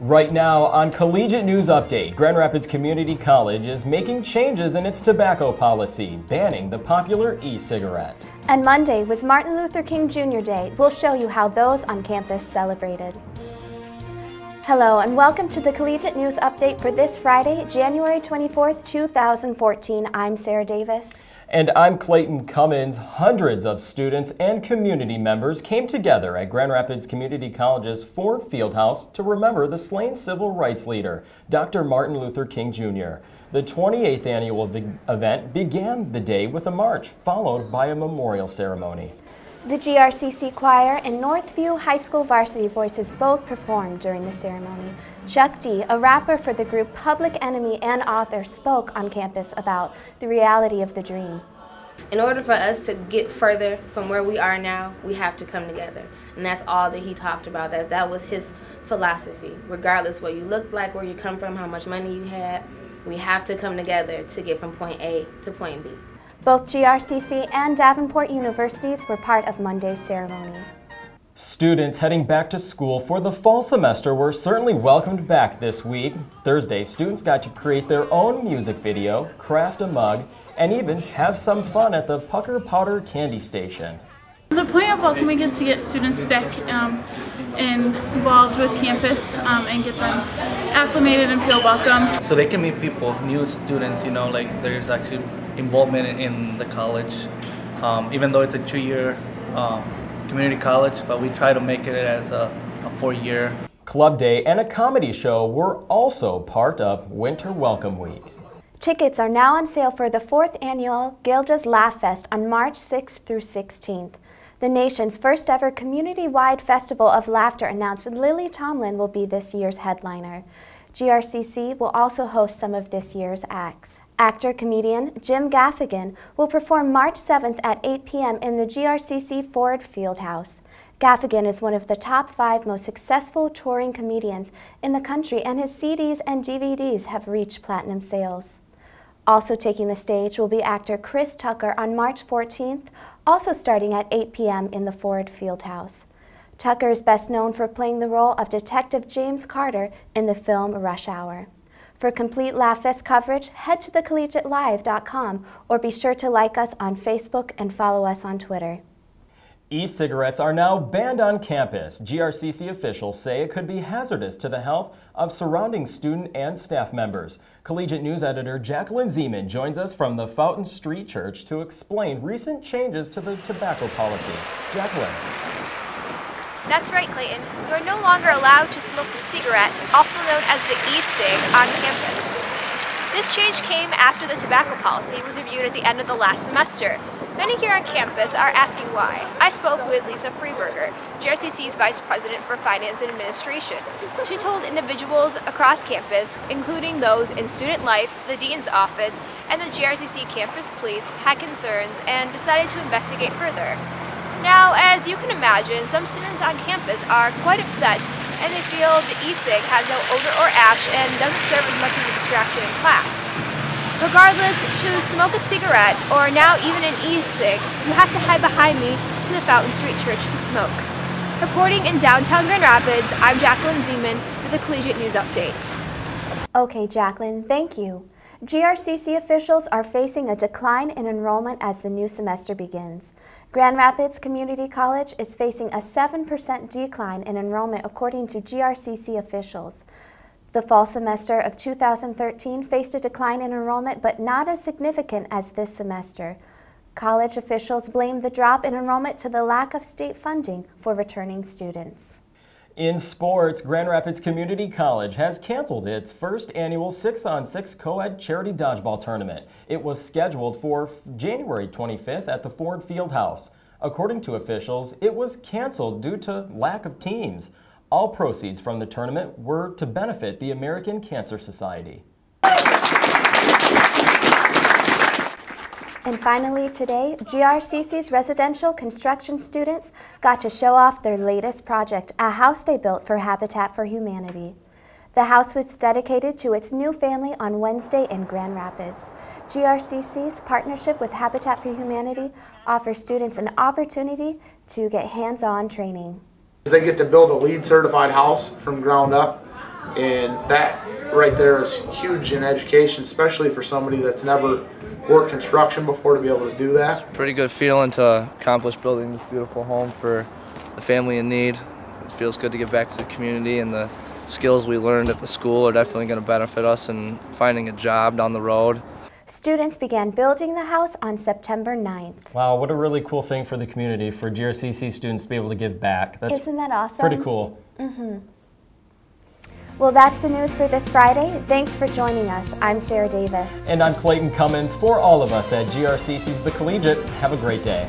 Right now on Collegiate News Update, Grand Rapids Community College is making changes in its tobacco policy, banning the popular e-cigarette. And Monday was Martin Luther King Jr. Day. We'll show you how those on campus celebrated. Hello and welcome to the Collegiate News Update for this Friday, January 24th, 2014. I'm Sarah Davis. And I'm Clayton Cummins. Hundreds of students and community members came together at Grand Rapids Community College's Ford Fieldhouse to remember the slain civil rights leader, Dr. Martin Luther King Jr. The 28th annual event began the day with a march, followed by a memorial ceremony. The GRCC Choir and Northview High School Varsity Voices both performed during the ceremony. Chuck D., a rapper for the group Public Enemy and author, spoke on campus about the reality of the dream. In order for us to get further from where we are now, we have to come together. And that's all that he talked about. That was his philosophy. Regardless what you looked like, where you come from, how much money you had, we have to come together to get from point A to point B. Both GRCC and Davenport universities were part of Monday's ceremony. Students heading back to school for the fall semester were certainly welcomed back this week. Thursday, students got to create their own music video, craft a mug, and even have some fun at the Pucker Powder Candy Station. The point of welcoming is to get students back involved with campus and get them acclimated and feel welcome. So they can meet people, new students, like there's actually involvement in the college. Even though it's a 2-year community college, but we try to make it as a 4-year. Club Day and a comedy show were also part of Winter Welcome Week. Tickets are now on sale for the 4th annual Gilda's Laughfest on March 6th through 16th. The nation's first ever community-wide festival of laughter announced Lily Tomlin will be this year's headliner. GRCC will also host some of this year's acts. Actor-comedian Jim Gaffigan will perform March 7th at 8 p.m. in the GRCC Ford Fieldhouse. Gaffigan is one of the top 5 most successful touring comedians in the country, and his CDs and DVDs have reached platinum sales. Also taking the stage will be actor Chris Tucker on March 14th, also starting at 8 p.m. in the Ford Fieldhouse. Tucker is best known for playing the role of Detective James Carter in the film Rush Hour. For complete Laughfest coverage, head to thecollegiatelive.com or be sure to like us on Facebook and follow us on Twitter. E-cigarettes are now banned on campus. GRCC officials say it could be hazardous to the health of surrounding student and staff members. Collegiate News editor Jacqueline Zeman joins us from the Fountain Street Church to explain recent changes to the tobacco policy. Jacqueline. That's right, Clayton. You are no longer allowed to smoke the cigarette, also known as the e-cig, on campus. This change came after the tobacco policy was reviewed at the end of the last semester. Many here on campus are asking why. I spoke with Lisa Freeberger, GRCC's Vice President for Finance and Administration. She told individuals across campus, including those in student life, the Dean's office, and the GRCC campus police, had concerns and decided to investigate further. Now, as you can imagine, some students on campus are quite upset and they feel the e-cig has no odor or ash and doesn't serve as much of a distraction in class. Regardless, to smoke a cigarette or now even an e-cig, you have to hide behind me to the Fountain Street Church to smoke. Reporting in downtown Grand Rapids, I'm Jacqueline Zeman for the Collegiate News Update. Okay, Jacqueline, thank you. GRCC officials are facing a decline in enrollment as the new semester begins. Grand Rapids Community College is facing a 7% decline in enrollment according to GRCC officials. The fall semester of 2013 faced a decline in enrollment, but not as significant as this semester. College officials blame the drop in enrollment to the lack of state funding for returning students. In sports, Grand Rapids Community College has canceled its first annual 6-on-6 co-ed charity dodgeball tournament. It was scheduled for January 25th at the Ford Fieldhouse. According to officials, it was canceled due to lack of teams. All proceeds from the tournament were to benefit the American Cancer Society. And finally today, GRCC's residential construction students got to show off their latest project, a house they built for Habitat for Humanity. The house was dedicated to its new family on Wednesday in Grand Rapids. GRCC's partnership with Habitat for Humanity offers students an opportunity to get hands-on training. They get to build a LEED certified house from ground up. And that right there is huge in education, especially for somebody that's never worked construction before to be able to do that. It's a pretty good feeling to accomplish building this beautiful home for the family in need. It feels good to give back to the community, and the skills we learned at the school are definitely going to benefit us in finding a job down the road. Students began building the house on September 9th. Wow, what a really cool thing for the community, for GRCC students to be able to give back. Isn't that awesome? Pretty cool. Well, that's the news for this Friday. Thanks for joining us. I'm Sarah Davis. And I'm Clayton Cummins. For all of us at GRCC's The Collegiate, have a great day.